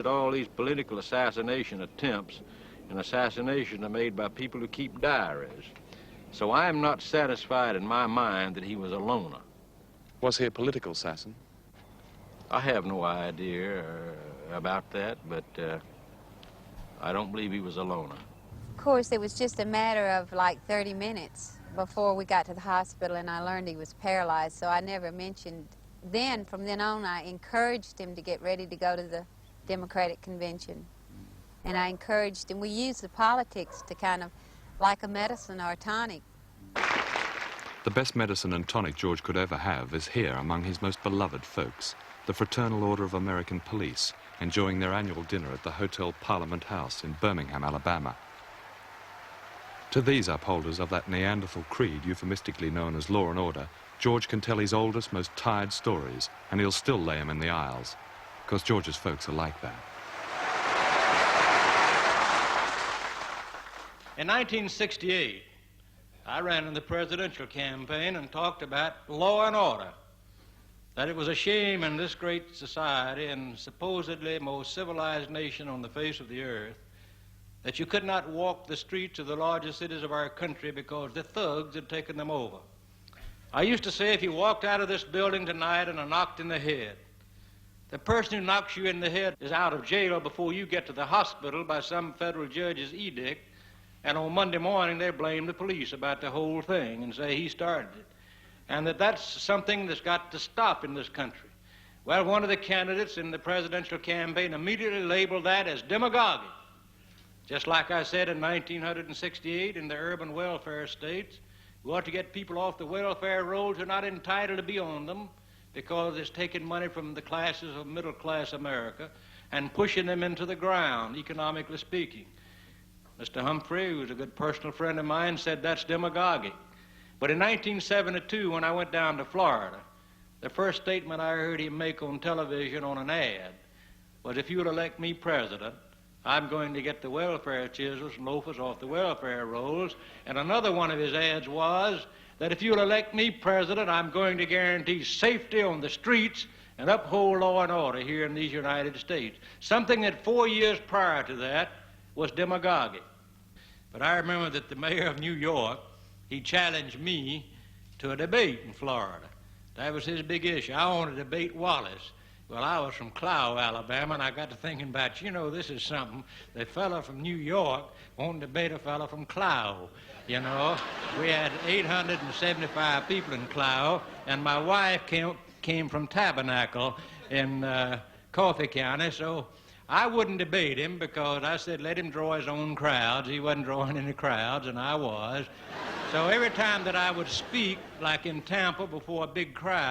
All these political assassination attempts and assassinations are made by people who keep diaries. So I am not satisfied in my mind that he was a loner. Was he a political assassin? I have no idea about that, but I don't believe he was a loner. Of course, it was just a matter of like 30 minutes before we got to the hospital, and I learned he was paralyzed, so I never mentioned. Then, from then on, I encouraged him to get ready to go to the Democratic Convention. And I encouraged him. We used the politics to kind of, like a medicine or a tonic. The best medicine and tonic George could ever have is here among his most beloved folks, the Fraternal Order of American Police, enjoying their annual dinner at the Hotel Parliament House in Birmingham, Alabama. To these upholders of that Neanderthal creed euphemistically known as law and order, George can tell his oldest, most tired stories, and he'll still lay them in the aisles, because George's folks are like that. In 1968, I ran in the presidential campaign and talked about law and order, that it was a shame in this great society and supposedly most civilized nation on the face of the earth that you could not walk the streets of the largest cities of our country because the thugs had taken them over. I used to say if you walked out of this building tonight and are knocked in the head, the person who knocks you in the head is out of jail before you get to the hospital by some federal judge's edict, and on Monday morning they blame the police about the whole thing and say he started it, and that's something that's got to stop in this country. Well, one of the candidates in the presidential campaign immediately labeled that as demagoguery. Just like I said in 1968 in the urban welfare states, we ought to get people off the welfare rolls who are not entitled to be on them because it's taking money from the classes of middle-class America and pushing them into the ground, economically speaking. Mr. Humphrey, who's a good personal friend of mine, said that's demagogic. But in 1972, when I went down to Florida, the first statement I heard him make on television on an ad was, if you'll elect me president, I'm going to get the welfare chisels and loafers off the welfare rolls. And another one of his ads was that if you'll elect me president, I'm going to guarantee safety on the streets and uphold law and order here in these United States. Something that 4 years prior to that was demagogic. But I remember that the mayor of New York, he challenged me to a debate in Florida. That was his big issue. I wanted to debate Wallace. Well, I was from Clow, Alabama, and I got to thinking about, this is something. The fellow from New York won't debate a fellow from Clow, We had 875 people in Clow, and my wife came from Tabernacle in Coffee County, so I wouldn't debate him because I said let him draw his own crowds. He wasn't drawing any crowds, and I was. So every time that I would speak, like in Tampa before a big crowd,